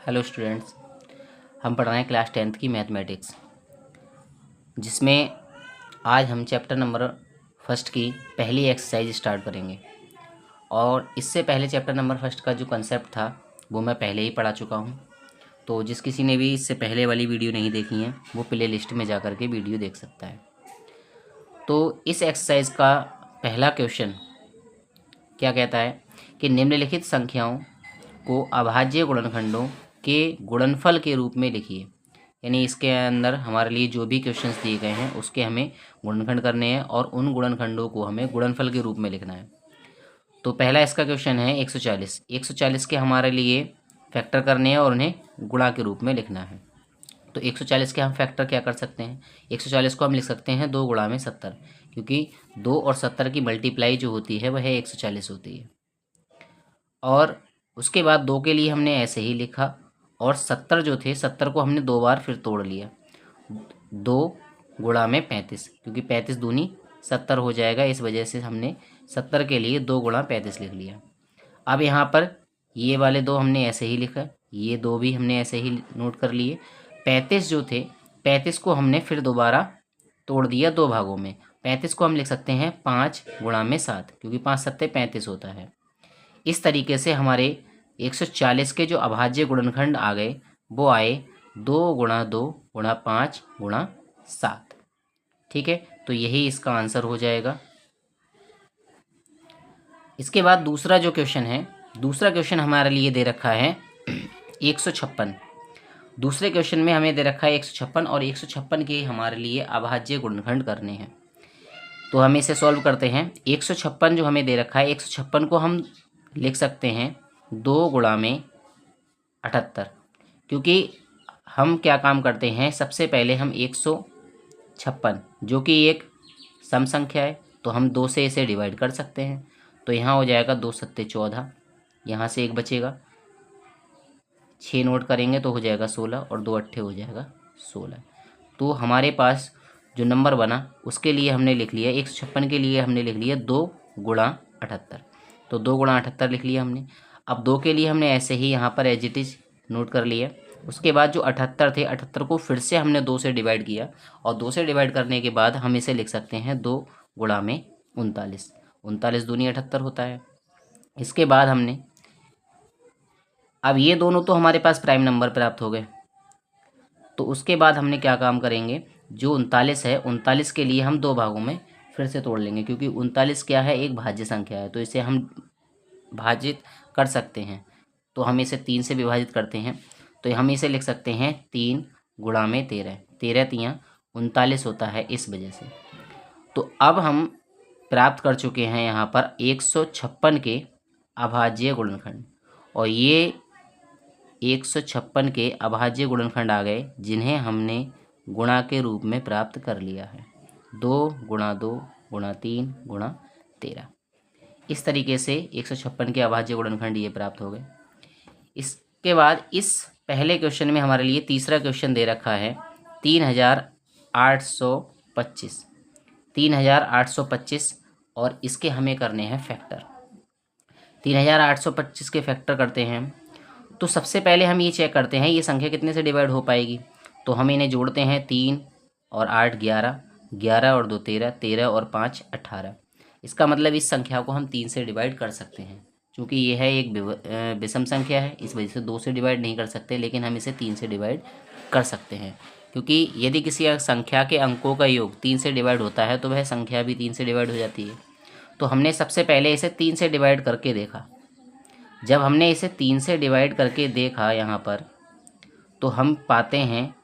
Hello students, हम पढ़ रहे हैं क्लास 10th की मैथमेटिक्स, जिसमें आज हम चैप्टर नंबर फर्स्ट की पहली एक्सरसाइज स्टार्ट करेंगे। और इससे पहले चैप्टर नंबर फर्स्ट का जो कंसेप्ट था वो मैं पहले ही पढ़ा चुका हूँ। तो जिस किसी ने भी इससे पहले वाली वीडियो नहीं देखी है वो प्ले लिस्ट में जा कर के वीडियो देख सकता है। तो इस एक्सरसाइज का पहला क्वेश्चन क्या कहता है कि निम्नलिखित संख्याओं को अभाज्य गुणनखंडों के गुणनफल के रूप में लिखिए। यानी इसके अंदर हमारे लिए जो भी क्वेश्चंस दिए गए हैं उसके हमें गुणनखंड करने हैं और उन गुणनखंडों को हमें गुणनफल के रूप में लिखना है। तो पहला इसका क्वेश्चन है 140। 140 के हमारे लिए फैक्टर करने हैं और उन्हें गुणा के रूप में लिखना है। तो 140 के हम फैक्टर क्या कर सकते हैं, 140 को हम लिख सकते हैं 2 गुणा में 70, क्योंकि 2 और 70 की मल्टीप्लाई जो होती है वह 140 होती है। और उसके बाद 2 के लिए हमने ऐसे ही लिखा और 70 जो थे 70 को हमने 2 बार फिर तोड़ लिया, 2 गुणा में 35, क्योंकि 35 दूनी 70 हो जाएगा। इस वजह से हमने 70 के लिए 2 गुणा 35 लिख लिया। अब यहाँ पर ये वाले 2 हमने ऐसे ही लिखा, ये 2 भी हमने ऐसे ही नोट कर लिए। 35 जो थे 35 को हमने फिर दोबारा तोड़ दिया 2 भागों में। 35 को हम लिख सकते हैं 5 गुणा में 7, क्योंकि 5 सत्ते 35 होता है। इस तरीके से हमारे 140 के जो अभाज्य गुणनखंड आ गए वो आए 2 गुणा 2 गुणा 5 गुणा 7। ठीक है, तो यही इसका आंसर हो जाएगा। इसके बाद दूसरा जो क्वेश्चन है, दूसरा क्वेश्चन हमारे लिए दे रखा है 156। दूसरे क्वेश्चन में हमें दे रखा है 156 और 156 के हमारे लिए अभाज्य गुणनखंड करने हैं। तो हम इसे सॉल्व करते हैं। 156 जो हमें दे रखा है, 156 को हम लिख सकते हैं 2 गुणा में 78, क्योंकि हम क्या काम करते हैं, सबसे पहले हम 156 जो कि एक सम संख्या है तो हम 2 से इसे डिवाइड कर सकते हैं। तो यहाँ हो जाएगा 2 सत्ते 14, यहाँ से 1 बचेगा, 6 नोट करेंगे तो हो जाएगा 16 और 2 अट्ठे हो जाएगा 16। तो हमारे पास जो नंबर बना उसके लिए हमने लिख लिया, 156 के लिए हमने लिख लिया 2 गुणा 78। तो 2 गुणा 78 लिख लिया हमने। अब 2 के लिए हमने ऐसे ही यहाँ पर एज इट इज नोट कर लिया। उसके बाद जो 78 थे 78 को फिर से हमने 2 से डिवाइड किया और 2 से डिवाइड करने के बाद हम इसे लिख सकते हैं 2 गुणा में 39। 39 दूनी 78 होता है। इसके बाद हमने अब ये दोनों तो हमारे पास प्राइम नंबर प्राप्त हो गए। तो उसके बाद हमने क्या काम करेंगे, जो 39 है 39 के लिए हम 2 भागों में फिर से तोड़ लेंगे, क्योंकि 39 क्या है, एक भाज्य संख्या है तो इसे हम भाजित कर सकते हैं। तो हम इसे 3 से विभाजित करते हैं तो हम इसे लिख सकते हैं 3 गुणा में 13, 13 तियाँ 39 होता है इस वजह से। तो अब हम प्राप्त कर चुके हैं यहाँ पर 156 के अभाज्य गुणनखंड, और ये 156 के अभाज्य गुणनखंड आ गए जिन्हें हमने गुणा के रूप में प्राप्त कर लिया है। 2 गुणा 2 गुणा 3 गुणा 13। इस तरीके से 156 के अभाज्य गुणनखंड ये प्राप्त हो गए। इसके बाद इस पहले क्वेश्चन में हमारे लिए तीसरा क्वेश्चन दे रखा है 3825। 3825 और इसके हमें करने हैं फैक्टर। 3825 के फैक्टर करते हैं तो सबसे पहले हम ये चेक करते हैं ये संख्या कितने से डिवाइड हो पाएगी। तो हम इन्हें जोड़ते हैं, 3 और 8 11, 11 और 2 13, 13 और 5 18। इसका मतलब इस संख्या को हम 3 से डिवाइड कर सकते हैं। चूँकि यह है एक विषम संख्या है इस वजह से 2 से डिवाइड नहीं कर सकते, लेकिन हम इसे 3 से डिवाइड कर सकते हैं। क्योंकि यदि किसी संख्या के अंकों का योग 3 से डिवाइड होता है तो वह संख्या भी 3 से डिवाइड हो जाती है। तो हमने सबसे पहले इसे 3 से डिवाइड करके देखा। जब हमने इसे 3 से डिवाइड करके देखा यहाँ पर, तो हम पाते हैं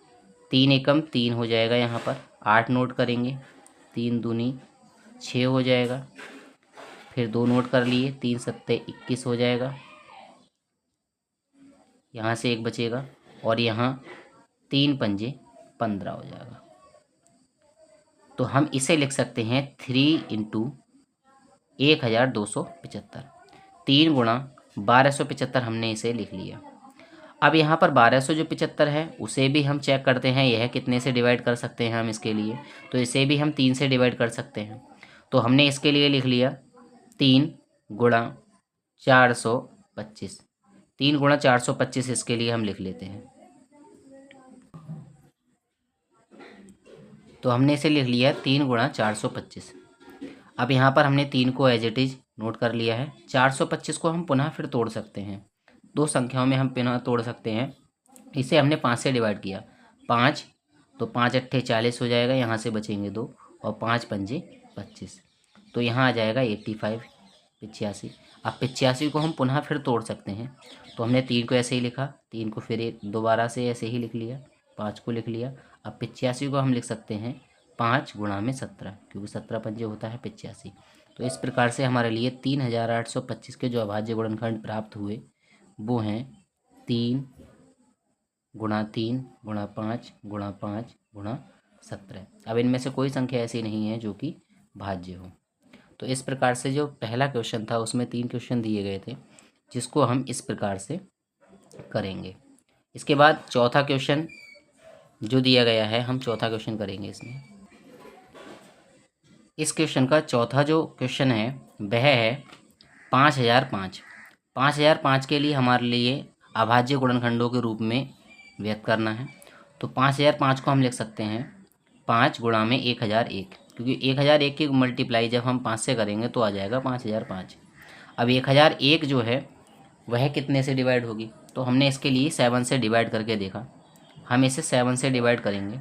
3 एकम 3 हो जाएगा। यहाँ पर 8 नोट करेंगे, 3 दूनी 6 हो जाएगा। फिर 2 नोट कर लिए, 3 सत्ते 21 हो जाएगा। यहाँ से 1 बचेगा और यहाँ 3 पंजे 15 हो जाएगा। तो हम इसे लिख सकते हैं 3 इंटू 1275। 3 गुणा 1275 हमने इसे लिख लिया। अब यहाँ पर 1200 जो 75 है उसे भी हम चेक करते हैं यह कितने से डिवाइड कर सकते हैं हम इसके लिए। तो इसे भी हम 3 से डिवाइड कर सकते हैं। तो हमने इसके लिए लिख लिया 3 गुणा 425। 3 गुणा 425 इसके लिए हम लिख लेते हैं। तो हमने इसे लिख लिया 3 गुणा 425। अब यहाँ पर हमने 3 को एज इट इज़ नोट कर लिया है। 425 को हम पुनः फिर तोड़ सकते हैं, दो संख्याओं में हम पुनः तोड़ सकते हैं। इसे हमने 5 से डिवाइड किया, 5 तो 5 अट्ठे 40 हो जाएगा, यहाँ से बचेंगे 2 और 5 पंजे 25, तो यहाँ आ जाएगा 85 85। अब 85 को हम पुनः फिर तोड़ सकते हैं, तो हमने 3 को ऐसे ही लिखा, 3 को फिर एक दोबारा से ऐसे ही लिख लिया, 5 को लिख लिया। अब 85 को हम लिख सकते हैं 5 गुणा में 17, क्योंकि 17 पंजे होता है 85। तो इस प्रकार से हमारे लिए 3825 के जो अभाज्य गुणनखंड प्राप्त हुए वो हैं 3 गुणा 3 गुणा 5 गुणा 5 गुणा 17। अब इनमें से कोई संख्या ऐसी नहीं है जो कि भाज्य हो। तो इस प्रकार से जो पहला क्वेश्चन था उसमें 3 क्वेश्चन दिए गए थे, जिसको हम इस प्रकार से करेंगे। इसके बाद चौथा क्वेश्चन जो दिया गया है, हम चौथा क्वेश्चन करेंगे इसमें। इस क्वेश्चन का चौथा जो क्वेश्चन है वह है 5005। 5005 के लिए हमारे लिए अभाज्य गुणनखंडों के रूप में व्यक्त करना है। तो 5005 को हम लिख सकते हैं 5 गुणा में 1001, क्योंकि 1001 की मल्टीप्लाई जब हम 5 से करेंगे तो आ जाएगा 5005। अब 1001 जो है वह कितने से डिवाइड होगी, तो हमने इसके लिए 7 से डिवाइड करके देखा। हम इसे 7 से डिवाइड करेंगे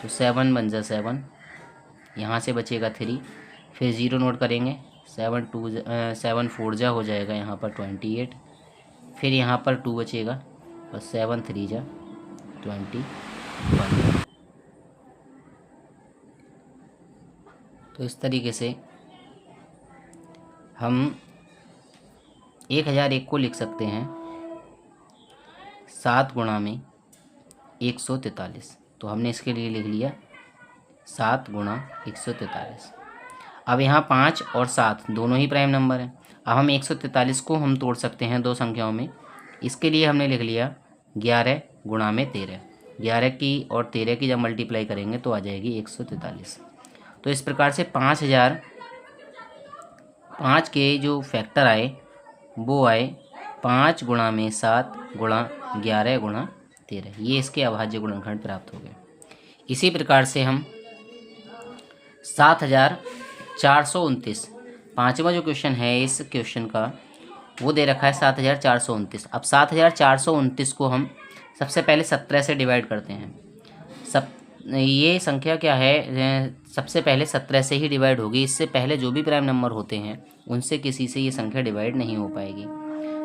तो 7 बन जा 7, यहाँ से बचेगा 3, फिर 0 नोट करेंगे, 7 4 जा हो जाएगा यहाँ पर 28, फिर यहाँ पर 2 बचेगा और 7 3 जा 21। तो इस तरीके से हम 1001 को लिख सकते हैं 7 गुणा में 143। तो हमने इसके लिए लिख लिया 7 गुणा 143। अब यहाँ 5 और 7 दोनों ही प्राइम नंबर हैं। अब हम 143 को हम तोड़ सकते हैं दो संख्याओं में। इसके लिए हमने लिख लिया 11 गुणा में 13। 11 की और 13 की जब मल्टीप्लाई करेंगे तो आ जाएगी 143। तो इस प्रकार से 5005 के जो फैक्टर आए वो आए 5 गुणा में 7 गुणा 11 गुणा 13। ये इसके अभाज्य गुणनखंड प्राप्त हो गए। इसी प्रकार से हम 7429, पाँचवा जो क्वेश्चन है इस क्वेश्चन का वो दे रखा है 7429। अब 7429 को हम सबसे पहले 17 से डिवाइड करते हैं। ये संख्या क्या है, सबसे पहले 17 से ही डिवाइड होगी। इससे पहले जो भी प्राइम नंबर होते हैं उनसे किसी से ये संख्या डिवाइड नहीं हो पाएगी।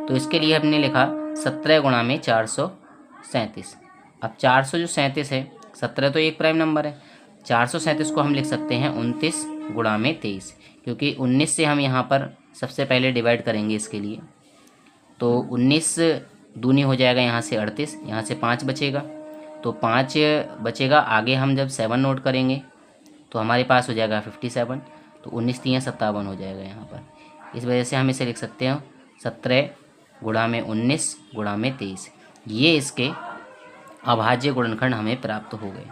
तो इसके लिए हमने लिखा 17 गुणा में 437। अब 437 है, 17 तो एक प्राइम नंबर है, 437 को हम लिख सकते हैं 29 गुणा में 23, क्योंकि 19 से हम यहाँ पर सबसे पहले डिवाइड करेंगे इसके लिए। तो 19 दूनी हो जाएगा, यहाँ से 38, यहाँ से 5 बचेगा, तो 5 बचेगा। आगे हम जब 7 नोट करेंगे तो हमारे पास हो जाएगा 57, तो 19 3 57 हो जाएगा यहाँ पर। इस वजह से हम इसे लिख सकते हैं 17 गुणा में 19 गुणा में 23। ये इसके अभाज्य गुणनखंड हमें प्राप्त हो गए।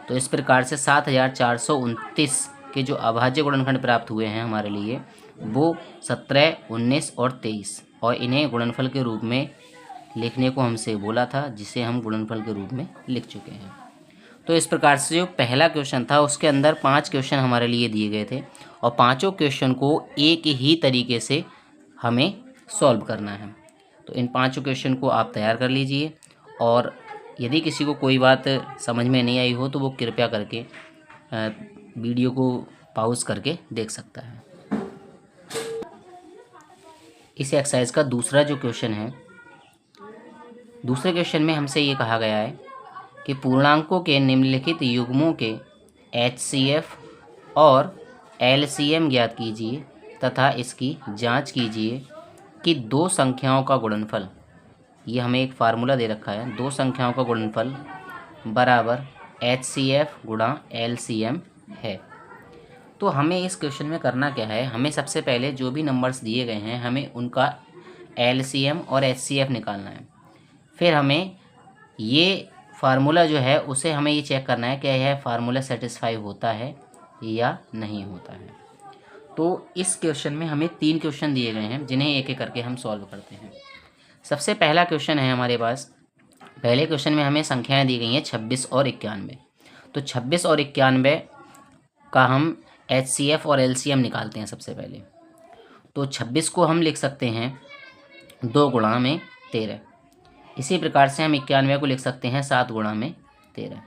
तो इस प्रकार से 7429 के जो अभाज्य गुणनखंड प्राप्त हुए हैं हमारे लिए वो 17, 19 और 23, और इन्हें गुणनफल के रूप में लिखने को हमसे बोला था, जिसे हम गुणनफल के रूप में लिख चुके हैं। तो इस प्रकार से जो पहला क्वेश्चन था उसके अंदर 5 क्वेश्चन हमारे लिए दिए गए थे, और पाँचों क्वेश्चन को एक ही तरीके से हमें सॉल्व करना है। तो इन 5 क्वेश्चन को आप तैयार कर लीजिए, और यदि किसी को कोई बात समझ में नहीं आई हो तो वो कृपया करके वीडियो को पॉज करके देख सकता है। इस एक्सरसाइज का दूसरा जो क्वेश्चन है, दूसरे क्वेश्चन में हमसे ये कहा गया है कि पूर्णांकों के निम्नलिखित युग्मों के HCF और LCM ज्ञात कीजिए तथा इसकी जांच कीजिए कि दो संख्याओं का गुणनफल, ये हमें एक फार्मूला दे रखा है, दो संख्याओं का गुणनफल बराबर HCF गुणा LCM है। तो हमें इस क्वेश्चन में करना क्या है, हमें सबसे पहले जो भी नंबर्स दिए गए हैं हमें उनका LCM और HCF निकालना है। फिर हमें ये फार्मूला जो है उसे हमें ये चेक करना है कि यह फार्मूला सेटिस्फाई होता है या नहीं होता है। तो इस क्वेश्चन में हमें 3 क्वेश्चन दिए गए हैं जिन्हें एक एक करके हम सॉल्व करते हैं। सबसे पहला क्वेश्चन है हमारे पास, पहले क्वेश्चन में हमें संख्याएं दी गई हैं 26 और 91। तो 26 और 91 का हम HCF और LCM निकालते हैं सबसे पहले। तो 26 को हम लिख सकते हैं 2 गुणा में 13। इसी प्रकार से हम 91 को लिख सकते हैं 7 गुणा में 13,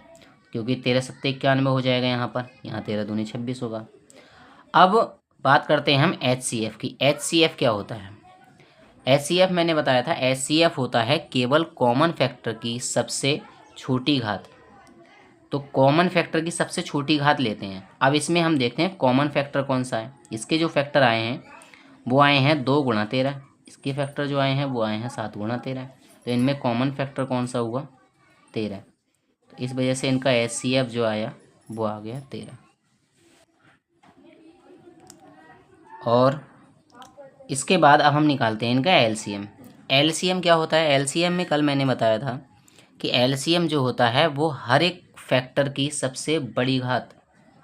क्योंकि 13 सत्ते 91 हो जाएगा यहाँ पर, यहाँ 13 दूनी 26 होगा। अब बात करते हैं हम HCF की। HCF क्या होता है? HCF मैंने बताया था, HCF होता है केवल कॉमन फैक्टर की सबसे छोटी घात। तो कॉमन फैक्टर की सबसे छोटी घात लेते हैं। अब इसमें हम देखते हैं कॉमन फैक्टर कौन सा है। इसके जो फैक्टर आए हैं वो आए हैं 2 गुणा 13, इसके फैक्टर जो आए हैं वो आए हैं 7 गुणा 13। तो इनमें कॉमन फैक्टर कौन सा हुआ? 13। तो इस वजह से इनका HCF जो आया वो आ गया 13। और इसके बाद अब हम निकालते हैं इनका LCM। LCM क्या होता है? LCM में कल मैंने बताया था कि LCM जो होता है वो हर एक फैक्टर की सबसे बड़ी घात,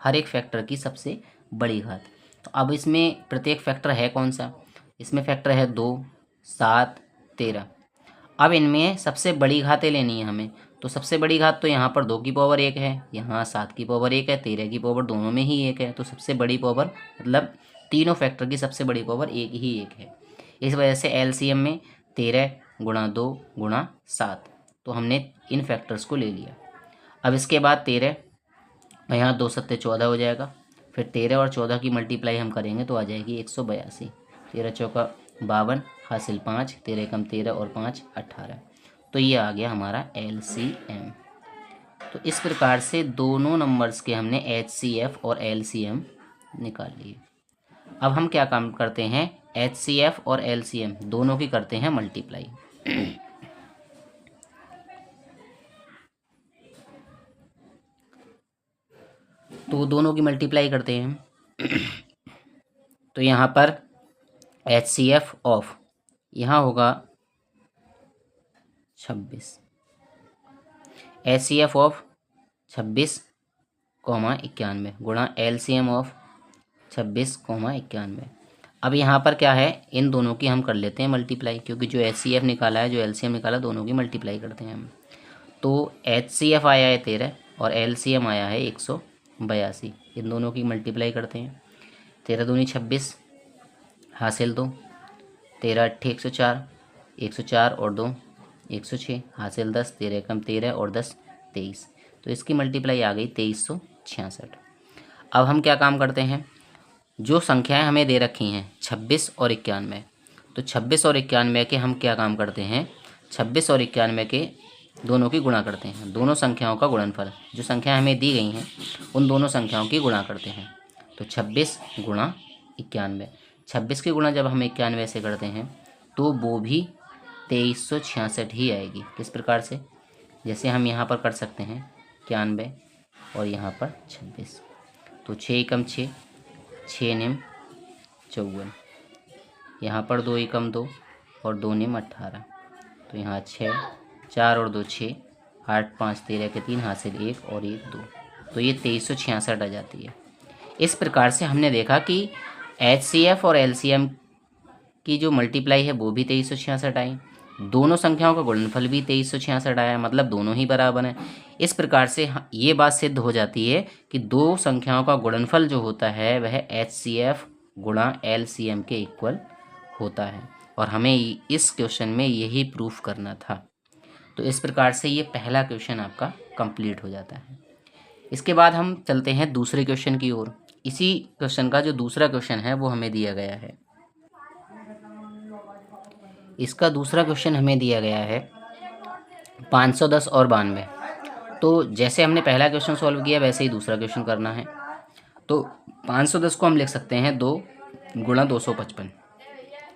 हर एक फैक्टर की सबसे बड़ी घात। तो अब इसमें प्रत्येक फैक्टर है कौन सा? इसमें फैक्टर है 2, 7, 13। अब इनमें सबसे बड़ी घातें लेनी है हमें। तो सबसे बड़ी घात तो यहाँ पर 2 की पावर 1 है, यहाँ 7 की पावर 1 है, 13 की पावर दोनों में ही 1 है। तो सबसे बड़ी पावर मतलब तीनों फैक्टर की सबसे बड़ी पावर 1 है। इस वजह से LCM में 13 गुणा 2 गुणा 7, तो हमने इन फैक्टर्स को ले लिया। अब इसके बाद 13, यहाँ 2 सत्ते 14 हो जाएगा। फिर 13 और 14 की मल्टीप्लाई हम करेंगे तो आ जाएगी 182। 13 चौका 52, हासिल 5, 13 कम 13 और 5 18। तो ये आ गया हमारा LCM। तो इस प्रकार से दोनों नंबर्स के हमने HCF और LCM निकाल लिए। अब हम क्या काम करते हैं? HCF और LCM दोनों की करते हैं मल्टीप्लाई। तो दोनों की मल्टीप्लाई करते हैं। तो यहाँ पर HCF ऑफ यहाँ होगा 26, HCF ऑफ 26, 91 गुणा LCM ऑफ 26, 91। अब यहाँ पर क्या है, इन दोनों की हम कर लेते हैं मल्टीप्लाई, क्योंकि जो HCF निकाला है, जो LCM निकाला, दोनों की मल्टीप्लाई करते हैं हम। तो HCF आया है 13 और LCM आया है 182। इन दोनों की मल्टीप्लाई करते हैं। 13 दूनी 26, हासिल 2, 13 अट्ठे 104, 104 और 2 106, हासिल 10, 13 कम 13 और 10 23। तो इसकी मल्टीप्लाई आ गई 2366। अब हम क्या काम करते हैं? जो संख्याएं हमें दे रखी हैं 26 और 91, तो 26 और 91 के हम क्या काम करते हैं? 26 और 91 के दोनों की गुणा करते हैं। दोनों संख्याओं का गुणनफल, जो संख्याएं हमें दी गई हैं उन दोनों संख्याओं की गुणा करते हैं। तो 26 गुणा 91, 26 की गुणा जब हम 91 से करते हैं तो वो भी 2366 ही आएगी। किस प्रकार से? जैसे हम यहाँ पर कर सकते हैं 91 और यहाँ पर 26। तो 6 एकम 6, 6 निम 54, यहाँ पर 2 एकम 2 और 2 निम 18। तो यहाँ 6, 4 और 2 6, 8 5 13 के 3, हासिल 1 और 1 2। तो ये 2366 आ जाती है। इस प्रकार से हमने देखा कि HCF और LCM की जो मल्टीप्लाई है वो भी 2366 आई, दोनों संख्याओं का गुणनफल भी 2366 आया, मतलब दोनों ही बराबर हैं। इस प्रकार से ये बात सिद्ध हो जाती है कि दो संख्याओं का गुणनफल जो होता है वह HCF गुणा LCM के इक्वल होता है, और हमें इस क्वेश्चन में यही प्रूफ करना था। तो इस प्रकार से ये पहला क्वेश्चन आपका कंप्लीट हो जाता है। इसके बाद हम चलते हैं दूसरे क्वेश्चन की ओर। इसी क्वेश्चन का जो दूसरा क्वेश्चन है वो हमें दिया गया है। इसका दूसरा क्वेश्चन हमें दिया गया है 510 और 92। तो जैसे हमने पहला क्वेश्चन सॉल्व किया वैसे ही दूसरा क्वेश्चन करना है। तो 510 को हम लिख सकते हैं 2 गुणा 255।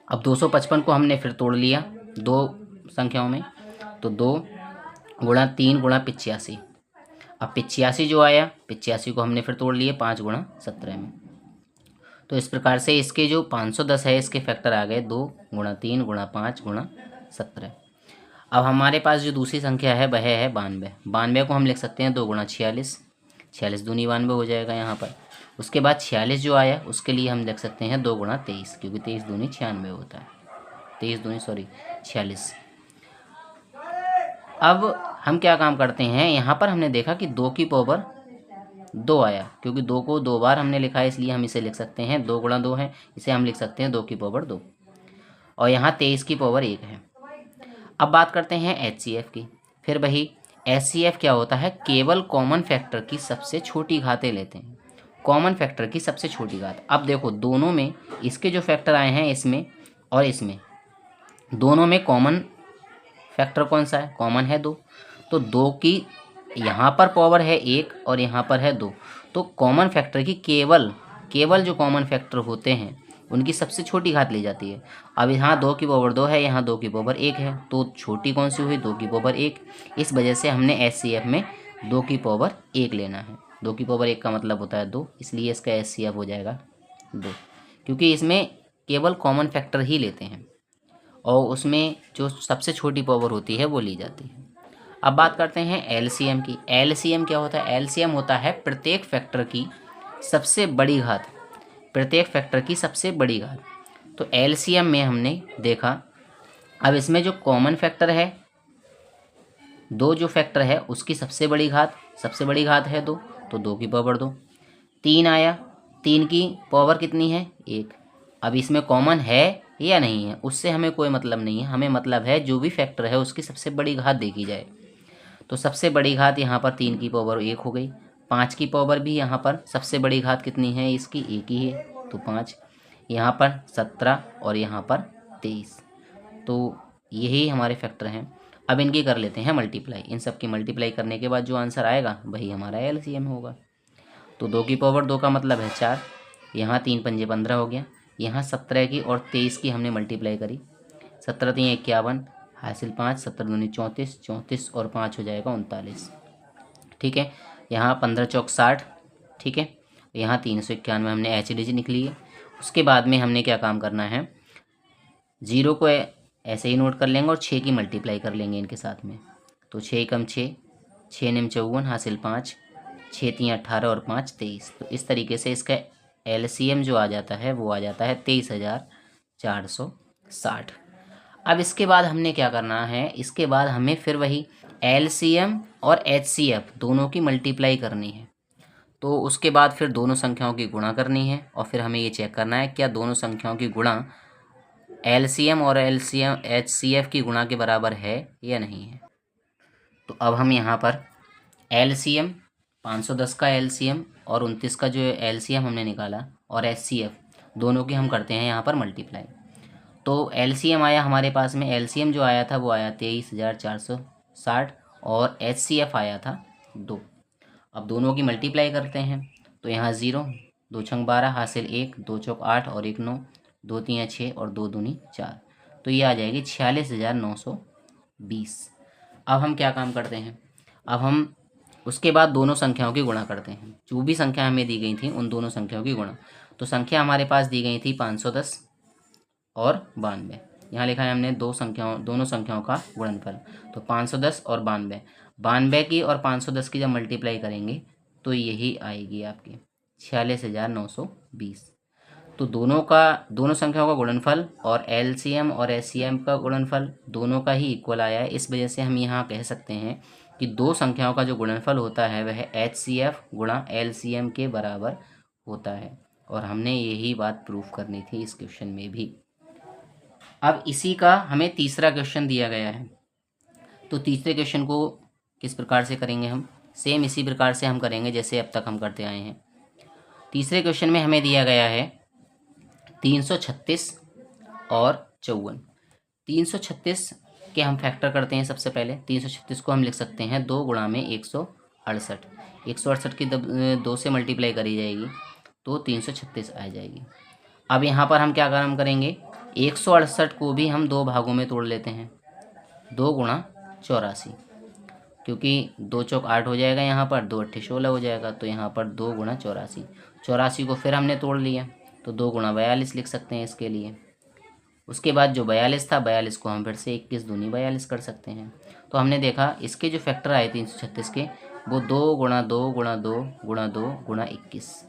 अब 255 को हमने फिर तोड़ लिया दो संख्याओं में, तो 2 गुणा 3 गुणा 85। अब 85 जो आया, 85 को हमने फिर तोड़ लिए 5 गुणा 17 में। तो इस प्रकार से इसके जो 510 है इसके फैक्टर आ गए 2 गुणा 3 गुणा 5 गुणा 17। अब हमारे पास जो दूसरी संख्या है वह है 92। 92 को हम लिख सकते हैं 2 गुणा 46, 46 दूनी 92 हो जाएगा यहाँ पर। उसके बाद 46 जो आया उसके लिए हम लिख सकते हैं 2 गुणा 23, क्योंकि 23 दूनी 96 होता है, 46। अब हम क्या काम करते हैं, यहाँ पर हमने देखा कि 2 की पावर 2 आया, क्योंकि 2 को 2 बार हमने लिखा है, इसलिए हम इसे लिख सकते हैं 2 गुणा 2 है, इसे हम लिख सकते हैं 2 की पावर 2, और यहाँ 23 की पावर 1 है। अब बात करते हैं HCF की। फिर वही HCF क्या होता है, केवल कॉमन फैक्टर की सबसे छोटी घातें लेते हैं, कॉमन फैक्टर की सबसे छोटी घात। अब देखो दोनों में इसके जो फैक्टर आए हैं, इसमें और इसमें, दोनों में कॉमन फैक्टर कौन सा है, कॉमन है 2, तो 2 की यहाँ पर पावर है 1 और यहाँ पर है 2, तो कॉमन फैक्टर की केवल जो कॉमन फैक्टर होते हैं उनकी सबसे छोटी घात ली जाती है। अब यहाँ 2 की पावर 2 है, यहाँ 2 की पावर 1 है, तो छोटी कौन सी हुई, 2 की पावर 1। इस वजह से हमने HCF में 2 की पावर 1 लेना है। 2 की पावर 1 का मतलब होता है 2, इसलिए इसका HCF हो जाएगा 2, क्योंकि इसमें केवल कॉमन फैक्टर ही लेते हैं और उसमें जो सबसे छोटी पावर होती है वो ली जाती है। अब बात करते हैं LCM की। LCM क्या होता है, LCM होता है प्रत्येक फैक्टर की सबसे बड़ी घात, प्रत्येक फैक्टर की सबसे बड़ी घात। तो LCM में हमने देखा, अब इसमें जो कॉमन फैक्टर है 2 जो फैक्टर है उसकी सबसे बड़ी घात है 2, तो 2 की पावर 2। 3 आया, 3 की पावर कितनी है, 1। अब इसमें कॉमन है या नहीं है उससे हमें कोई मतलब नहीं है, हमें मतलब है जो भी फैक्टर है उसकी सबसे बड़ी घात देखी जाए। तो सबसे बड़ी घात यहाँ पर 3 की पावर 1 हो गई। 5 की पावर भी यहाँ पर सबसे बड़ी घात कितनी है, इसकी 1 ही है, तो 5। यहाँ पर 17 और यहाँ पर 23, तो यही हमारे फैक्टर हैं। अब इनकी कर लेते हैं मल्टीप्लाई। इन सब की मल्टीप्लाई करने के बाद जो आंसर आएगा वही हमारा LCM होगा। तो 2 की पावर 2 का मतलब है 4, यहाँ 3 पंजे 15 हो गया, यहाँ 17 की और 23 की हमने मल्टीप्लाई करी, 17 3 51 हासिल 5, 17 दूनी 34, 34 और 5 हो जाएगा 39। ठीक है, यहाँ 15 चौक 60। ठीक है, यहाँ 391 हमने HDG निकली है। उसके बाद में हमने क्या काम करना है, 0 को ऐसे ही नोट कर लेंगे और 6 की मल्टीप्लाई कर लेंगे इनके साथ में। तो 6 कम 6, 6 निम 54 हासिल 5, 6 3 18 और 5 23। तो इस तरीके से इसका LCM जो आ जाता है वो आ जाता है 23,460। अब इसके बाद हमने क्या करना है, इसके बाद हमें फिर वही LCM और HCF दोनों की मल्टीप्लाई करनी है। तो उसके बाद फिर दोनों संख्याओं की गुणा करनी है और फिर हमें ये चेक करना है क्या दोनों संख्याओं की गुणा LCM और HCF की गुणा के बराबर है या नहीं है। तो अब हम यहाँ पर LCM 510 का LCM और 29 का जो LCM हमने निकाला और HCF दोनों की हम करते हैं यहाँ पर मल्टीप्लाई। तो LCM आया हमारे पास में, LCM जो आया था वो आया 23,460 और HCF आया था 2। अब दोनों की मल्टीप्लाई करते हैं, तो यहाँ 0 2 छंग 12 हासिल 1, 2 चौक 8 और 1 9, 2 3 6 और 2 दूनी 4, तो ये आ जाएगी 46,920। अब हम क्या काम करते हैं, अब हम उसके बाद दोनों संख्याओं की गुणा करते हैं। जो भी संख्या हमें दी गई थी उन दोनों संख्याओं की गुणा। तो संख्या हमारे पास दी गई थी 510 और 92। यहाँ लिखा है हमने दोनों संख्याओं का गुणनफल, तो 510 और 92। 92 की और 510 की जब मल्टीप्लाई करेंगे तो यही आएगी आपकी 46,920। तो दोनों संख्याओं का गुणनफल और LCM और HCM का गुणनफल दोनों का ही इक्वल आया है। इस वजह से हम यहाँ कह सकते हैं कि दो संख्याओं का जो गुणनफल होता है वह HCF गुणा LCM के बराबर होता है, और हमने यही बात प्रूफ करनी थी इस क्वेश्चन में भी। अब इसी का हमें तीसरा क्वेश्चन दिया गया है, तो तीसरे क्वेश्चन को किस प्रकार से करेंगे हम, सेम इसी प्रकार से हम करेंगे जैसे अब तक हम करते आए हैं। तीसरे क्वेश्चन में हमें दिया गया है 336 और 54। 336 के हम फैक्टर करते हैं। सबसे पहले 336 को हम लिख सकते हैं 2 गुणा में 168। 168 की 2 से मल्टीप्लाई करी जाएगी तो 336 आ जाएगी। अब यहाँ पर हम क्या काम करेंगे, 168 को भी हम 2 भागों में तोड़ लेते हैं, 2 गुणा 84, क्योंकि 2 चौक 8 हो जाएगा, यहाँ पर 2 अट्ठे 16 हो जाएगा, तो यहाँ पर 2 गुणा 84। 84 को फिर हमने तोड़ लिया तो 2 गुणा 42 लिख सकते हैं इसके लिए। उसके बाद जो 42 था, 42 को हम फिर से 21 दूनी 42 कर सकते हैं। तो हमने देखा इसके जो फैक्टर आए 336 के वो 2 गुणा 2 गुणा 2 गुणा 2 गुणा 21।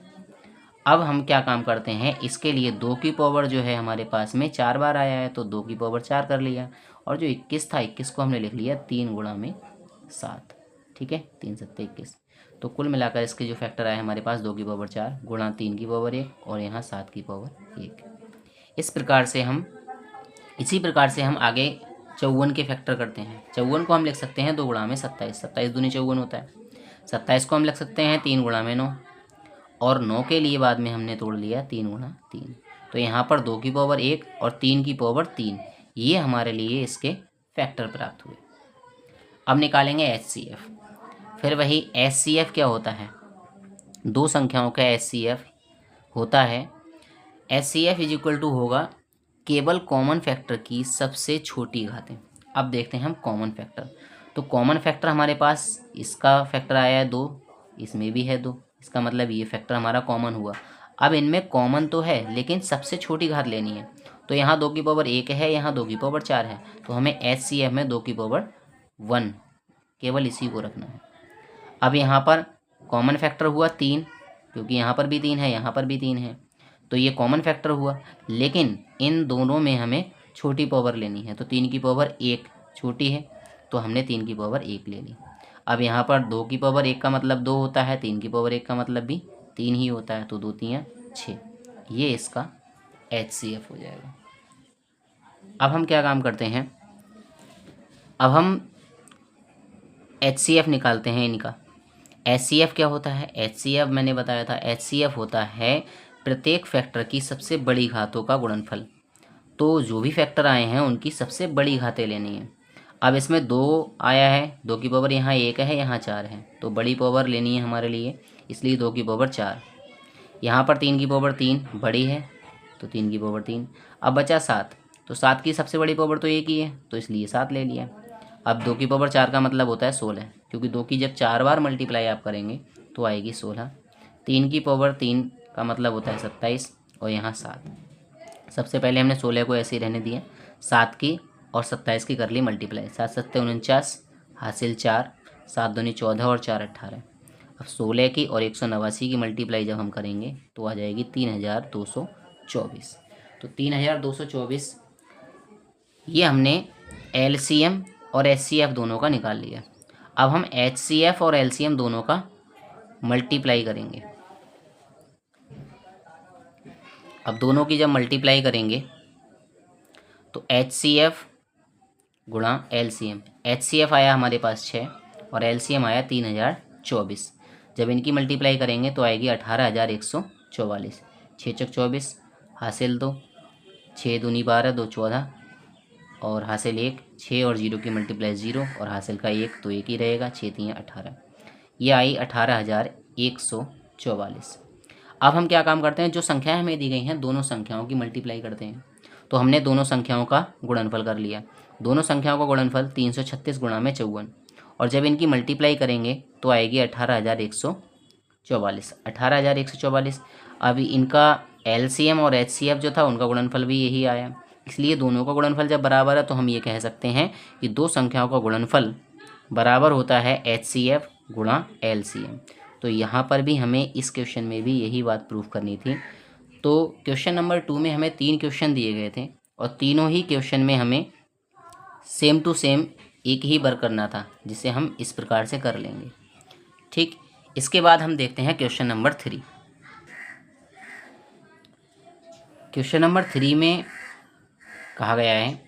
अब हम क्या काम करते हैं, इसके लिए 2 की पावर जो है हमारे पास में 4 बार आया है, तो 2 की पावर 4 कर लिया, और जो 21 था 21 को हमने लिख लिया 3 गुणा में 7। ठीक है, 3 7 21। तो कुल मिलाकर इसके जो फैक्टर आए हमारे पास 2 की पावर 4 गुणा 3 की पावर 1 और यहाँ 7 की पावर 1। इसी प्रकार से हम आगे 54 के फैक्टर करते हैं। 54 को हम लिख सकते हैं 2 गुणा में 27, 27 दूनी 54 होता है। 27 को हम लिख सकते हैं 3 गुणा में 9, और 9 के लिए बाद में हमने तोड़ लिया 3 गुणा 3। तो यहाँ पर 2 की पावर 1 और 3 की पावर 3, ये हमारे लिए इसके फैक्टर प्राप्त हुए। अब निकालेंगे HCF। फिर वही HCF क्या होता है, दो संख्याओं का HCF होता है, HCF इज इक्वल टू होगा केवल कॉमन फैक्टर की सबसे छोटी घातें। अब देखते हैं हम कॉमन फैक्टर। तो कॉमन फैक्टर हमारे पास इसका फैक्टर आया है 2, इसमें भी है 2, इसका मतलब ये फैक्टर हमारा कॉमन हुआ। अब इनमें कॉमन तो है लेकिन सबसे छोटी घात लेनी है, तो यहाँ 2 की पावर 1 है, यहाँ 2 की पावर 4 है, तो हमें HCF में 2 की पावर 1 केवल इसी को रखना है। अब यहाँ पर कॉमन फैक्टर हुआ 3, क्योंकि यहाँ पर भी 3 है, यहाँ पर भी 3 है, तो ये कॉमन फैक्टर हुआ, लेकिन इन दोनों में हमें छोटी पावर लेनी है। तो 3 की पावर 1 छोटी है, तो हमने 3 की पावर 1 ले ली। अब यहाँ पर 2 की पावर 1 का मतलब 2 होता है, 3 की पावर 1 का मतलब भी 3 ही होता है, तो 2 3 6, ये इसका HCF हो जाएगा। अब हम क्या काम करते हैं, अब हम HCF निकालते हैं इनका। HCF क्या होता है, HCF मैंने बताया था, HCF होता है प्रत्येक फैक्टर की सबसे बड़ी घातों का गुणनफल। तो जो भी फैक्टर आए हैं उनकी सबसे बड़ी घातें लेनी है। अब इसमें 2 आया है, 2 की पावर यहाँ 1 है, यहाँ 4 है, तो बड़ी पावर लेनी है हमारे लिए, इसलिए 2 की पावर 4। यहाँ पर 3 की पावर 3 बड़ी है, तो 3 की पावर 3। अब बचा 7, तो 7 की सबसे बड़ी पावर तो 1 ही है, तो इसलिए 7 ले लिया। अब 2 की पावर 4 का मतलब होता है 16, क्योंकि 2 की जब 4 बार मल्टीप्लाई आप करेंगे तो आएगी 16। 3 की पावर 3 का मतलब होता है 27, और यहाँ 7। सबसे पहले हमने 16 को ऐसे ही रहने दिया, 7 की और 27 की कर ली मल्टीप्लाई, 7 7 49 हासिल 4, 7 दूनी 14 और 4 18। अब 16 की और 189 की मल्टीप्लाई जब हम करेंगे तो आ जाएगी 3224। तो 3224 ये हमने LCM और HCF दोनों का निकाल लिया। अब हम HCF और LCM दोनों का मल्टीप्लाई करेंगे। अब दोनों की जब मल्टीप्लाई करेंगे तो HCF गुणा LCM, HCF आया हमारे पास 6 और LCM आया 3024। जब इनकी मल्टीप्लाई करेंगे तो आएगी 18144। 6 चक 24 हासिल 2, 6 दूनी 12 2 14 और हासिल 1, 6 और 0 की मल्टीप्लाई 0 और हासिल का 1, तो 1 ही रहेगा, 6 3 18। ये आई 18144। अब हम क्या काम करते हैं, जो संख्याएं हमें दी गई हैं दोनों संख्याओं की मल्टीप्लाई करते हैं। तो हमने दोनों संख्याओं का गुणनफल कर लिया। दोनों संख्याओं का गुणनफल 336 गुणा में 54, और जब इनकी मल्टीप्लाई करेंगे तो आएगी 18144। 18144। अभी इनका LCM और HCF जो था उनका गुणनफल भी यही आया, इसलिए दोनों का गुणनफल जब बराबर है तो हम ये कह सकते हैं कि दो संख्याओं का गुणनफल बराबर होता है HCF गुणा LCM। तो यहाँ पर भी हमें इस क्वेश्चन में भी यही बात प्रूफ करनी थी। तो क्वेश्चन नंबर 2 में हमें 3 क्वेश्चन दिए गए थे, और तीनों ही क्वेश्चन में हमें सेम टू सेम एक ही वर्क करना था, जिसे हम इस प्रकार से कर लेंगे। ठीक, इसके बाद हम देखते हैं क्वेश्चन नंबर 3। क्वेश्चन नंबर 3 में कहा गया है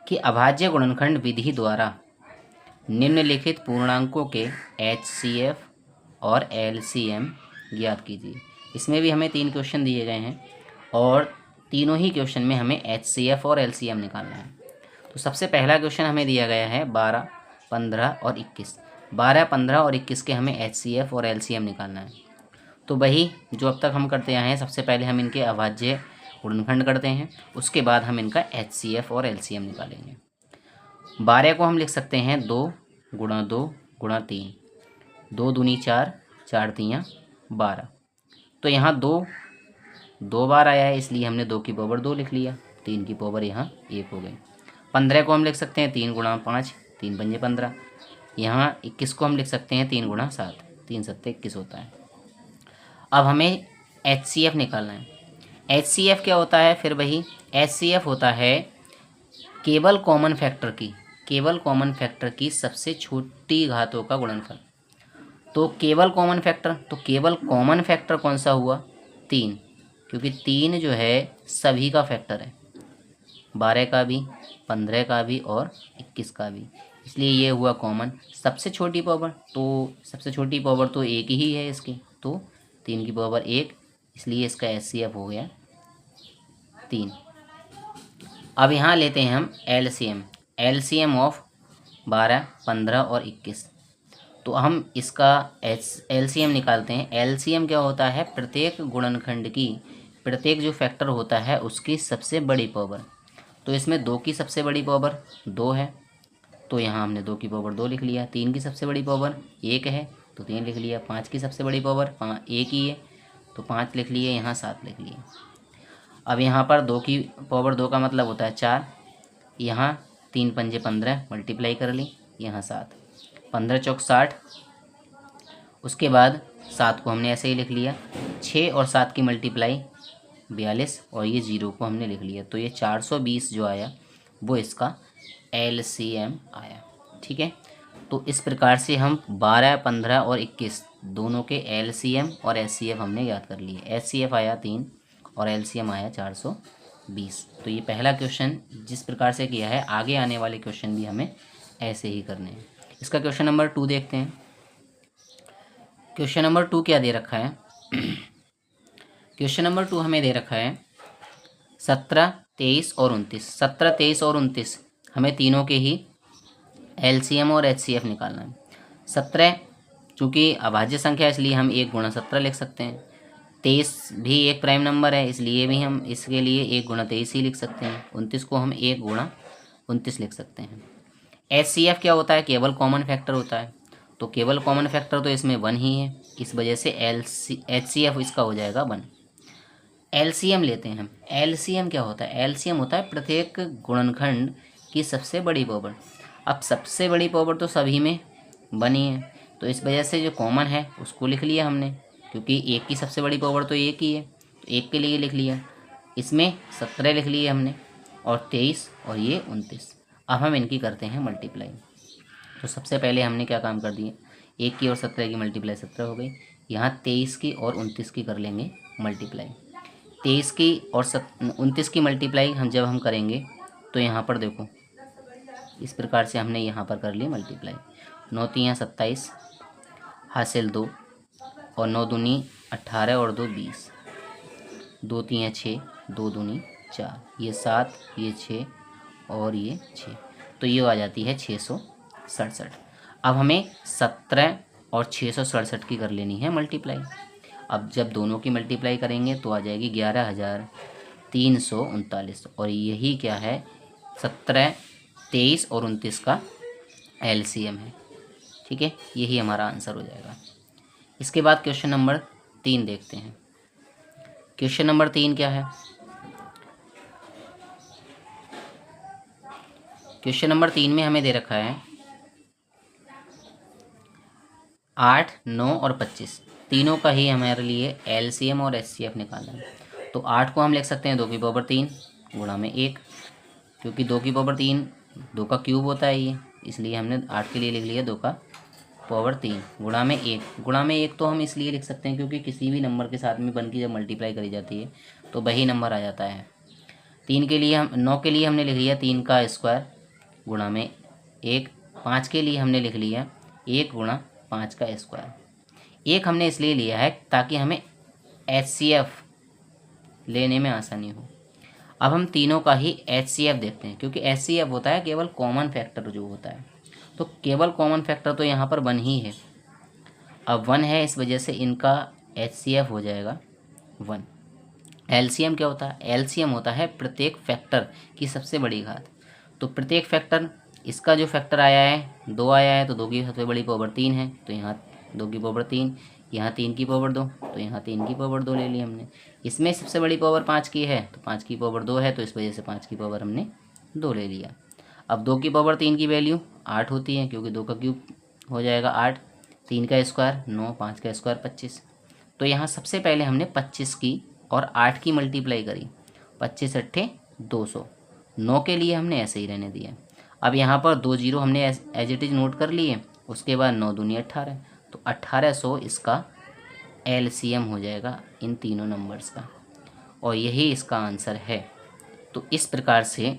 कि अभाज्य गुणनखंड विधि द्वारा निम्नलिखित पूर्णांकों के HCF और LCM ज्ञात कीजिए। इसमें भी हमें 3 क्वेश्चन दिए गए हैं, और तीनों ही क्वेश्चन में हमें HCF और LCM निकालना है। तो सबसे पहला क्वेश्चन हमें दिया गया है 12, 15 और 21। 12, 15 और 21 के हमें HCF और LCM निकालना है। तो वही जो अब तक हम करते आए हैं, सबसे पहले हम इनके अभाज्य गुणनखंड करते हैं, उसके बाद हम इनका HCF और LCM निकालेंगे। 12 को हम लिख सकते हैं 2 गुणा 2 गुणा 3, 2 दूनी 4, 4 3 12। तो यहाँ 2 बार आया है, इसलिए हमने 2 की पावर 2 लिख लिया, 3 की पावर यहाँ 1 हो गई। 15 को हम लिख सकते हैं 3 गुणा 5, 3 पंजे 15। यहाँ 21 को हम लिख सकते हैं 3 गुणा 7, 3 7 21 होता है। अब हमें HCF निकालना है। HCF क्या होता है? फिर वही HCF होता है केवल कॉमन फैक्टर की सबसे छोटी घातों का गुणनफल। तो केवल कॉमन फैक्टर कौन सा हुआ? 3, क्योंकि 3 जो है सभी का फैक्टर है, 12 का भी, 15 का भी और 21 का भी, इसलिए ये हुआ कॉमन। सबसे छोटी पावर तो 1 ही है इसकी, तो 3 की पावर 1, इसलिए इसका HCF हो गया 3। अब यहाँ लेते हैं हम LCM ऑफ 12, 15 और 21। तो हम इसका LCM निकालते हैं। LCM क्या होता है? प्रत्येक गुणनखंड की प्रत्येक जो फैक्टर होता है उसकी सबसे बड़ी पावर। तो इसमें 2 की सबसे बड़ी पावर 2 है, तो यहाँ हमने 2 की पावर 2 लिख लिया। 3 की सबसे बड़ी पावर 1 है, तो 3 लिख लिया। 5 की सबसे बड़ी पावर 1 ही है, तो 5 लिख लिए। यहाँ 7 लिख लिए। अब यहाँ पर 2 की पावर 2 का मतलब होता है 4, यहाँ 3 पंजे 15 मल्टीप्लाई कर ली, यहाँ 7, 15 चौक 60। उसके बाद 7 को हमने ऐसे ही लिख लिया। 6 और 7 की मल्टीप्लाई 42, और ये 0 को हमने लिख लिया। तो ये 420 जो आया वो इसका LCM आया। ठीक है, तो इस प्रकार से हम 12, 15 और 21 दोनों के LCM और HCF हमने याद कर लिए। HCF आया 3 और LCM आया 420। तो ये पहला क्वेश्चन जिस प्रकार से किया है, आगे आने वाले क्वेश्चन भी हमें ऐसे ही करने हैं। इसका क्वेश्चन नंबर 2 देखते हैं। क्वेश्चन नंबर 2 क्या दे रखा है? क्वेश्चन नंबर 2 हमें दे रखा है 17, 23 और 29। 17, 23 और 29 हमें तीनों के ही LCM और HCF निकालना है। 17 चूँकि अभाज्य संख्या इसलिए हम 1 गुणा 17 लिख सकते हैं। 23 भी एक प्राइम नंबर है, इसलिए भी हम इसके लिए 1 गुणा 23 ही लिख सकते हैं। 29 को हम 1 गुणा 29 लिख सकते हैं। HCF क्या होता है? केवल कॉमन फैक्टर होता है, तो केवल कॉमन फैक्टर तो इसमें 1 ही है, इस वजह से HCF इसका हो जाएगा 1। LCM लेते हैं हम। LCM क्या होता है? LCM होता है प्रत्येक गुणनखंड की सबसे बड़ी पावर। अब सबसे बड़ी पावर तो सभी में 1 ही है, तो इस वजह से जो कॉमन है उसको लिख लिया हमने, क्योंकि 1 की सबसे बड़ी पावर तो 1 ही है, तो 1 के लिए लिख लिया। इसमें 17 लिख लिए हमने, और 23 और ये 29। अब हम इनकी करते हैं मल्टीप्लाई। तो सबसे पहले हमने क्या काम कर दिए? 1 की और 17 की मल्टीप्लाई 17 हो गई। यहाँ 23 की और 29 की कर लेंगे मल्टीप्लाई। 23 की और 29 की मल्टीप्लाई जब हम करेंगे तो यहाँ पर देखो इस प्रकार से हमने यहाँ पर कर ली मल्टीप्लाई। 9 तियाँ 27 हासिल 2, और 9 दूनी 18 और 2 20, 2 तियाँ 6, 2 दूनी 4, ये 7, ये 6 और ये 6, तो ये आ जाती है 667। अब हमें 17 और 667 की कर लेनी है मल्टीप्लाई। अब जब दोनों की मल्टीप्लाई करेंगे तो आ जाएगी 11,339, और यही क्या है? 17, 23 और 29 का LCM है। ठीक है, यही हमारा आंसर हो जाएगा। इसके बाद क्वेश्चन नंबर 3 देखते हैं। क्वेश्चन नंबर 3 क्या है? क्वेश्चन नंबर 3 में हमें दे रखा है 8, 9 और 25 तीनों का ही हमारे लिए LCM और HCF निकालना है। तो 8 को हम लिख सकते हैं 2 की पावर 3 गुणा में 1, क्योंकि 2 की पावर 3 2 का क्यूब होता है ये, इसलिए हमने 8 के लिए लिख लिया 2 का पावर 3 गुणा में 1। गुणा में 1 तो हम इसलिए लिख सकते हैं क्योंकि किसी भी नंबर के साथ में 1 की जब मल्टीप्लाई करी जाती है तो वही नंबर आ जाता है। 9 के लिए हमने लिख लिया 3 का स्क्वायर गुणा में 1। 5 के लिए हमने लिख लिया 1 गुणा 5 का स्क्वायर। 1 हमने इसलिए लिया है ताकि हमें HCF लेने में आसानी हो। अब हम तीनों का ही HCF देखते हैं, क्योंकि HCF होता है केवल कॉमन फैक्टर जो होता है, तो केवल कॉमन फैक्टर तो यहाँ पर 1 ही है। अब 1 है, इस वजह से इनका HCF हो जाएगा 1। LCM क्या होता है? LCM होता है प्रत्येक फैक्टर की सबसे बड़ी घात। तो प्रत्येक फैक्टर, इसका जो फैक्टर आया है 2 आया है, तो 2 की सबसे बड़ी पावर 3 है, तो यहाँ 2 की पावर 3, यहाँ 3 की पावर 2, तो यहाँ 3 की पावर 2 ले ली हमने। इसमें सबसे बड़ी पावर 5 की है, तो 5 की पावर 2 है, तो इस वजह से 5 की पावर हमने 2 ले लिया। अब 2 की पावर 3 की वैल्यू 8 होती है, क्योंकि 2 का क्यूब हो जाएगा 8, 3 का स्क्वायर 9, 5 का स्क्वायर 25, तो यहाँ सबसे पहले हमने 25 की और 8 की मल्टीप्लाई करी, 25 अट्ठे 200, 9 के लिए हमने ऐसे ही रहने दिया। अब यहाँ पर 2 जीरो हमने एज इट इज़ नोट कर लिए, उसके बाद 9 दूनी 18, तो 1800 इसका एलसीएम हो जाएगा इन तीनों नंबर्स का, और यही इसका आंसर है। तो इस प्रकार से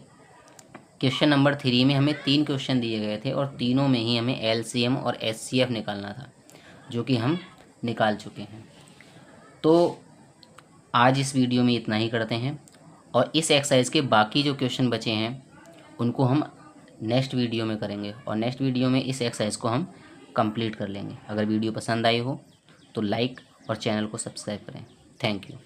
क्वेश्चन नंबर 3 में हमें 3 क्वेश्चन दिए गए थे और तीनों में ही हमें एलसीएम और एचसीएफ निकालना था, जो कि हम निकाल चुके हैं। तो आज इस वीडियो में इतना ही करते हैं, और इस एक्सरसाइज के बाकी जो क्वेश्चन बचे हैं उनको हम नेक्स्ट वीडियो में करेंगे, और नेक्स्ट वीडियो में इस एक्सरसाइज को हम कंप्लीट कर लेंगे। अगर वीडियो पसंद आई हो तो लाइक और चैनल को सब्सक्राइब करें। Thank you.